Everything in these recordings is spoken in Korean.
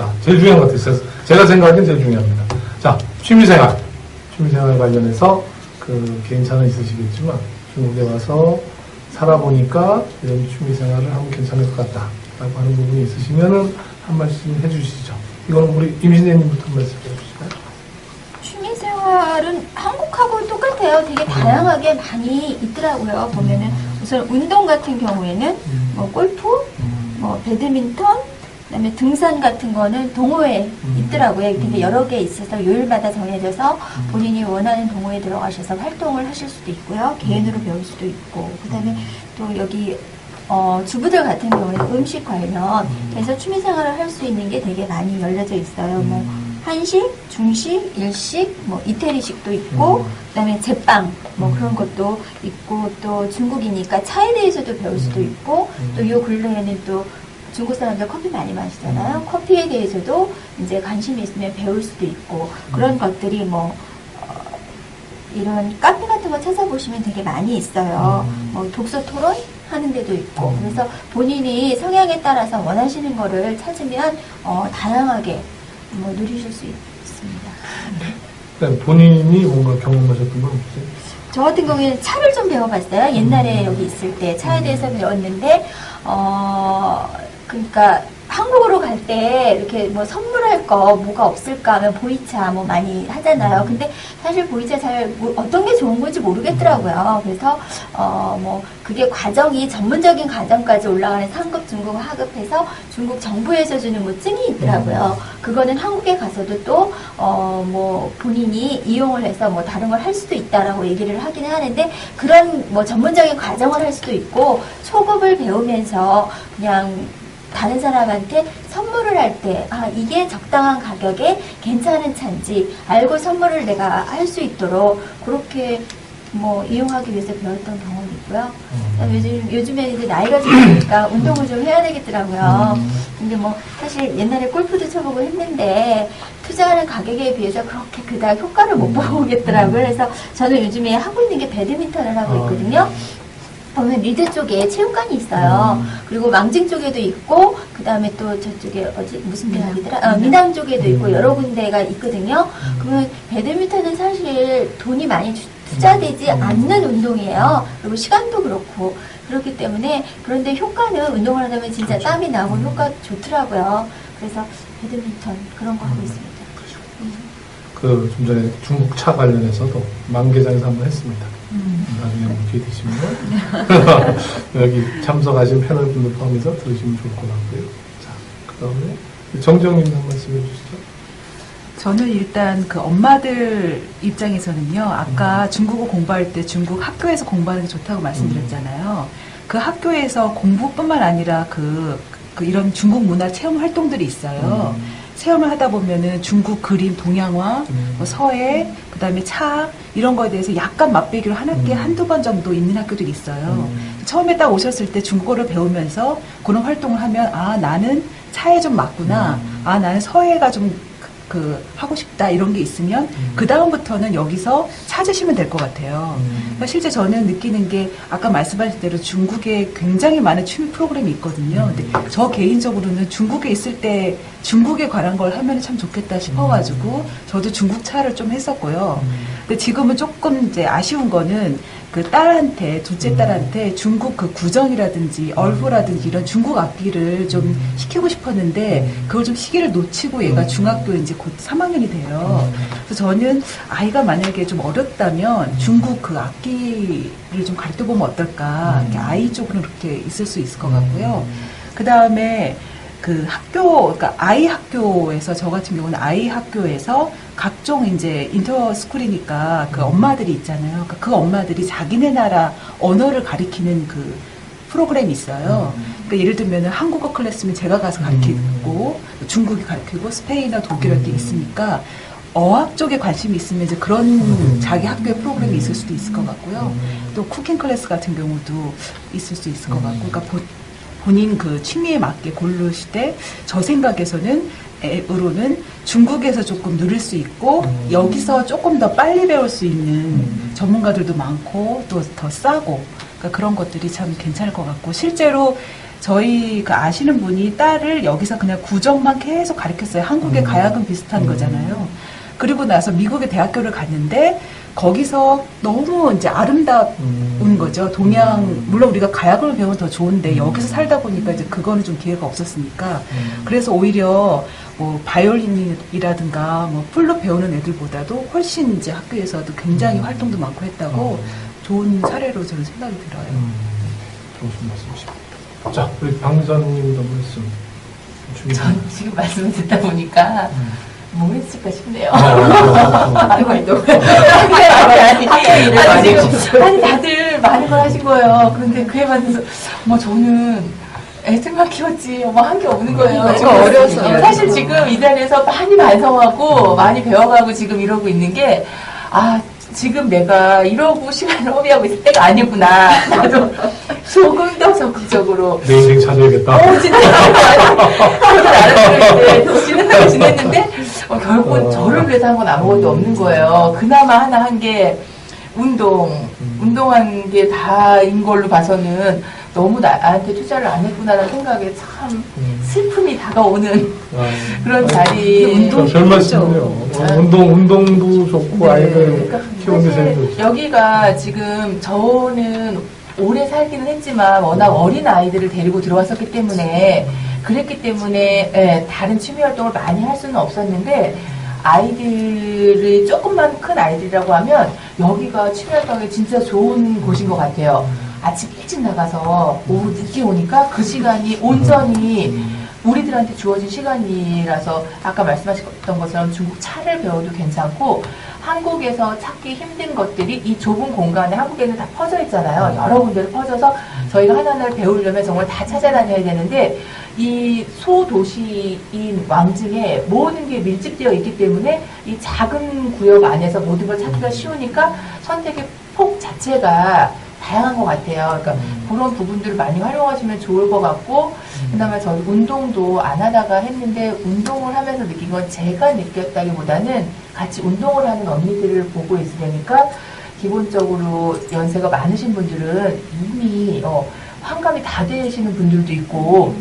자, 제일 중요한 것 같아요. 제가 생각하기엔 제일 중요합니다. 자, 취미생활. 취미생활 관련해서 개인차는 있으시겠지만 중국에 와서 살아보니까 이런 취미생활을 하면 괜찮을 것 같다 라고 하는 부분이 있으시면은 한 말씀 해주시죠. 이거는 우리 임신혜님부터 한 말씀 해주실까요? 취미생활은 한국하고 똑같아요. 되게 다양하게 많이 있더라고요. 보면은 우선 운동 같은 경우에는 뭐 골프, 뭐 배드민턴, 그다음에 등산 같은 거는 동호회 있더라고요. 되게 여러 개 있어서 요일마다 정해져서 본인이 원하는 동호회에 들어가셔서 활동을 하실 수도 있고요. 개인으로 배울 수도 있고, 그다음에 또 여기 주부들 같은 경우에는 음식 관련해서 취미생활을 할 수 있는 게 되게 많이 열려져 있어요. 뭐 한식, 중식, 일식, 뭐 이태리식도 있고, 그다음에 제빵 뭐 그런 것도 있고, 또 중국이니까 차에 대해서도 배울 수도 있고, 또 요 근래에는 또 중국 사람들 커피 많이 마시잖아요. 커피에 대해서도 이제 관심이 있으면 배울 수도 있고, 그런 것들이 뭐 이런 카페 같은 거 찾아보시면 되게 많이 있어요. 뭐 독서 토론 하는 데도 있고, 그래서 본인이 성향에 따라서 원하시는 거를 찾으면 다양하게 뭐 누리실 수 있습니다. 그러니까 본인이 뭔가 경험하셨던 건 없으세요? 저 같은 경우에는 차를 좀 배워봤어요. 옛날에 여기 있을 때 차에 대해서 배웠는데, 그러니까 한국으로 갈 때 이렇게 뭐 선물할 거 뭐가 없을까 하면 보이차 뭐 많이 하잖아요. 근데 사실 보이차 잘 어떤 게 좋은 건지 모르겠더라고요. 그래서 뭐 그게 과정이 전문적인 과정까지 올라가는 상급, 중급, 하급해서 중국 정부에서 주는 뭐 증이 있더라고요. 그거는 한국에 가서도 또 뭐 본인이 이용을 해서 뭐 다른 걸 할 수도 있다라고 얘기를 하기는 하는데, 그런 뭐 전문적인 과정을 할 수도 있고, 초급을 배우면서 그냥 다른 사람한테 선물을 할 때, 이게 적당한 가격에 괜찮은 차인지 알고 선물을 내가 할 수 있도록 그렇게 뭐 이용하기 위해서 배웠던 경험이 있고요. 요즘에 이제 나이가 좀 드니까 운동을 좀 해야 되겠더라고요. 근데 뭐 사실 옛날에 골프도 쳐보고 했는데 투자하는 가격에 비해서 그렇게 그닥 효과를 못 보겠더라고요. 그래서 저는 요즘에 하고 있는 게 배드민턴을 하고 있거든요. 보면 리드 쪽에 체육관이 있어요. 그리고 망징 쪽에도 있고, 그 다음에 또 저쪽에 무슨 대학이더라? 미남 쪽에도 있고 여러 군데가 있거든요. 그러면 배드민턴은 사실 돈이 많이 투자되지 않는 운동이에요. 그리고 시간도 그렇고 그렇기 때문에, 그런데 효과는 운동을 하다 보면 진짜 땀이 나고 효과 좋더라고요. 그래서 배드민턴 그런 거 하고 있습니다. 좀 전에 중국 차 관련해서도 만개장에서 한번 했습니다. 나중에 한번 기회 되시면 여기 참석하신 패널분들 포함해서 들으시면 좋을 것 같고요. 자, 그 다음에 정정님 한 말씀 해주시죠. 저는 일단 그 엄마들 입장에서는요, 아까 중국어 공부할 때 중국 학교에서 공부하는 게 좋다고 말씀드렸잖아요. 그 학교에서 공부뿐만 아니라 이런 중국 문화 체험 활동들이 있어요. 체험을 하다 보면은 중국 그림, 동양화, 뭐 서예, 그 다음에 차, 이런 거에 대해서 약간 맛배기로 한 학기에 한두 번 정도 있는 학교들이 있어요. 처음에 딱 오셨을 때 중국어를 배우면서 그런 활동을 하면, 나는 차에 좀 맞구나. 나는 서예가 좀 하고 싶다, 이런 게 있으면, 그다음부터는 여기서 찾으시면 될 것 같아요. 그러니까 실제 저는 느끼는 게, 아까 말씀하신 대로 중국에 굉장히 많은 취미 프로그램이 있거든요. 근데 저 개인적으로는 중국에 있을 때 중국에 관한 걸 하면 참 좋겠다 싶어가지고, 저도 중국 차를 좀 했었고요. 근데 지금은 조금 이제 아쉬운 거는, 그 딸한테, 둘째 딸한테 중국 그 구정이라든지 얼후라든지 이런 중국 악기를 좀 시키고 싶었는데, 그걸 좀 시기를 놓치고 얘가 중학교 이제 곧 3학년이 돼요. 그래서 저는 아이가 만약에 좀 어렸다면 중국 그 악기를 좀 가르쳐 보면 어떨까. 이렇게 아이 쪽으로 이렇게 있을 수 있을 것 같고요. 그 다음에 그 그러니까 아이 학교에서, 저 같은 경우는 아이 학교에서 각종 이제 인터스쿨이니까 그 엄마들이 있잖아요. 그러니까 그 엄마들이 자기네 나라 언어를 가리키는 그 프로그램이 있어요. 그러니까 예를 들면 한국어 클래스면 제가 가서 가르치고, 중국이 가르치고, 스페인어, 독일어 이렇게 있으니까 어학 쪽에 관심이 있으면 이제 그런 자기 학교의 프로그램이 있을 수도 있을 것 같고요. 또 쿠킹 클래스 같은 경우도 있을 수 있을 것 같고, 그러니까 본인 그 취미에 맞게 고르실 때, 저 생각에서는 중국에서 조금 누릴 수 있고, 여기서 조금 더 빨리 배울 수 있는 전문가들도 많고, 또 더 싸고, 그러니까 그런 것들이 참 괜찮을 것 같고, 실제로 저희 그 아시는 분이 딸을 여기서 그냥 구정만 계속 가르쳤어요. 한국의 가야금 비슷한 거잖아요. 그리고 나서 미국의 대학교를 갔는데 거기서 너무 이제 아름다운 거죠. 동양, 물론 우리가 가야금을 배우면 더 좋은데 여기서 살다 보니까 이제 그거는 좀 기회가 없었으니까 그래서 오히려 뭐 바이올린이라든가 뭐 플룻 배우는 애들보다도 훨씬 이제 학교에서도 굉장히 활동도 많고 했다고 좋은 사례로 저는 생각이 들어요. 좋으신 말씀이십니다. 자, 우리 강사님도 말씀. 전 지금 말씀을 듣다 보니까 뭐 했을까 싶네요. 아이고, 아니, 다들 많은 걸 하신 거예요. 그런데 그에 반해서, 저는 애들만 키웠지, 한 게 없는 거예요. 지금 어려서. 사실 지금 이 자리에서 많이 반성하고, 많이 배워가고 지금 이러고 있는 게, 지금 내가 이러고 시간을 허비하고 있을 때가 아니구나. 나도 조금 더 적극적으로. 내 인생 찾아야겠다. 진짜. 그걸 알았을 때, 지낸다고 지냈는데, 결국은 저를 위해서 한 건 아무것도 없는 거예요. 그나마 하나 한 게, 운동한 게 다인 걸로 봐서는 너무 나한테 투자를 안 했구나라는 생각에 참 슬픔이 다가오는 그런 자리. 별 말씀이네요. 운동도 좋고 아이들 키우는 게 제일 좋죠. 여기가 지금 저는 오래 살기는 했지만 워낙 어린 아이들을 데리고 들어왔었기 때문에 그랬기 때문에 다른 취미 활동을 많이 할 수는 없었는데 아이들이 조금만 큰 아이들이라고 하면 여기가 취미 활동에 진짜 좋은 곳인 것 같아요. 아침 일찍 나가서 오후 늦게 오니까 그 시간이 온전히 우리들한테 주어진 시간이라서 아까 말씀하셨던 것처럼 중국 차를 배워도 괜찮고 한국에서 찾기 힘든 것들이 이 좁은 공간에 한국에는 다 퍼져 있잖아요. 여러 군데로 퍼져서 저희가 하나하나를 배우려면 정말 다 찾아다녀야 되는데 이 소도시인 왕증에 모든 게 밀집되어 있기 때문에 이 작은 구역 안에서 모든 걸 찾기가 쉬우니까 선택의 폭 자체가 다양한 것 같아요. 그러니까 그런 부분들을 많이 활용하시면 좋을 것 같고 그다음에 저는 운동도 안 하다가 했는데 운동을 하면서 느낀 건 제가 느꼈다기보다는 같이 운동을 하는 언니들을 보고 있으니까 기본적으로 연세가 많으신 분들은 이미 환갑이 다 되시는 분들도 있고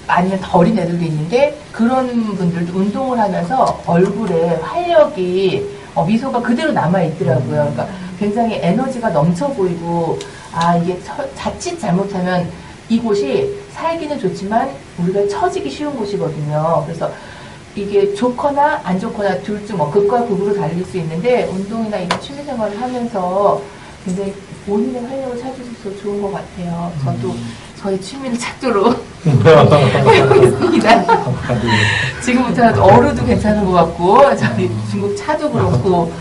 아니면 더 어린 애들도 있는데 그런 분들도 운동을 하면서 얼굴에 활력이 미소가 그대로 남아있더라고요. 그러니까 굉장히 에너지가 넘쳐 보이고 이게 자칫 잘못하면 이곳이 살기는 좋지만 우리가 처지기 쉬운 곳이거든요. 그래서 이게 좋거나 안 좋거나 둘 중 극과 극으로 달릴 수 있는데 운동이나 이런 취미생활을 하면서 굉장히 본인의 활력을 찾을 수 있어서 좋은 것 같아요. 저도 저의 취미를 찾도록 해보겠습니다. 지금부터 어루도 괜찮은 것 같고 저희 중국 차도 그렇고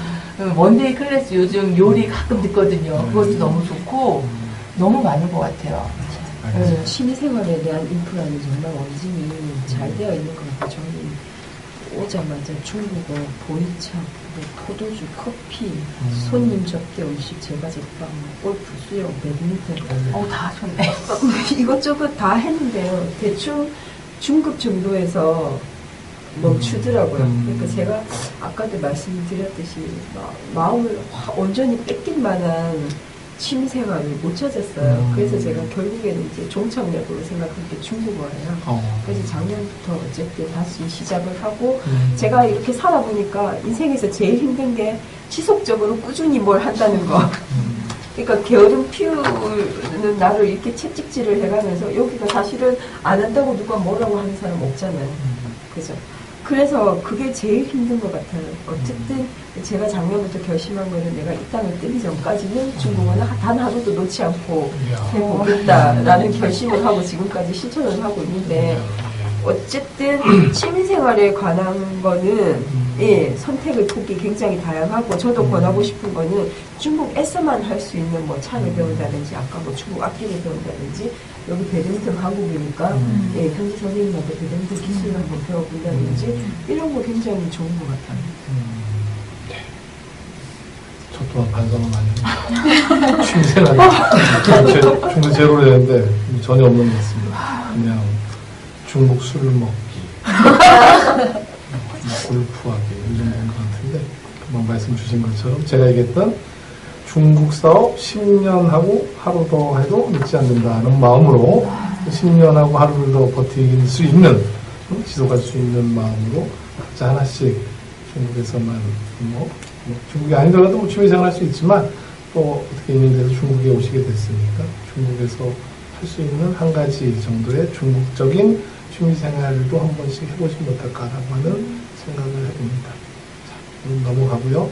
원데이 클래스 요즘 요리 가끔 듣거든요. 그것도 너무 좋고 너무 많은 것 같아요. 취미생활에 대한 인프라는 정말 원진이 잘 되어 있는 것 같아요. 저는 오자마자 중국어, 보이차, 포도주, 커피, 손님 접대 음식, 제과제빵, 골프, 수영, 배드민턴 다 좋네. 이것저것 다 했는데요. 대충 중급 정도에서 멈추더라고요. 그러니까 제가 아까도 말씀드렸듯이 마음을 온전히 뺏길 만한 취미생활을 못 찾았어요. 그래서 제가 결국에는 이제 종착역으로 생각한 게 중국어예요. 그래서 작년부터 어쨌든 다시 시작을 하고 제가 이렇게 살아보니까 인생에서 제일 힘든 게 지속적으로 꾸준히 뭘 한다는 거. 그러니까 게으름 피우는 나를 이렇게 채찍질을 해가면서 여기가 사실은 안 한다고 누가 뭐라고 하는 사람 없잖아요. 그죠? 그래서 그게 제일 힘든 것 같아요. 어쨌든 제가 작년부터 결심한 거는 내가 이 땅을 뜨기 전까지는 중국어는 단 하루도 놓지 않고 해보겠다라는 결심을 하고 지금까지 실천을 하고 있는데 어쨌든 취미생활에 관한 거는 선택의 폭이 굉장히 다양하고 저도 권하고 싶은 거는 중국에서만 할 수 있는 차를 배운다든지 아까 중국 악기를 배운다든지 여기 배드민턴 강국이니까 현지 선생님한테 배드민턴 기술을 한번 배워본다든지 이런 거 굉장히 좋은 것 같아요. 저 또한 반성을 많이 해요. 취미생활이 중국 제로를 했는데 전혀 없는 것 같습니다. 그냥 중국 술 먹기, 골프하기 이 정도인 것 같은데 금방 말씀 주신 것처럼 제가 얘기했던 중국 사업 10년 하고 하루 더 해도 늦지 않는다는 마음으로 10년하고 하루를 더 버틸 수 있는, 지속할 수 있는 마음으로 각자 하나씩 중국에서만 중국이 아니더라도 취미생활 할 수 있지만 또 어떻게 있는 데서 중국에 오시게 됐으니까 중국에서 할 수 있는 한 가지 정도의 중국적인 취미생활도 한 번씩 해보시면 어떨까라고 하는 생각을 해봅니다. 자, 오늘 넘어가고요.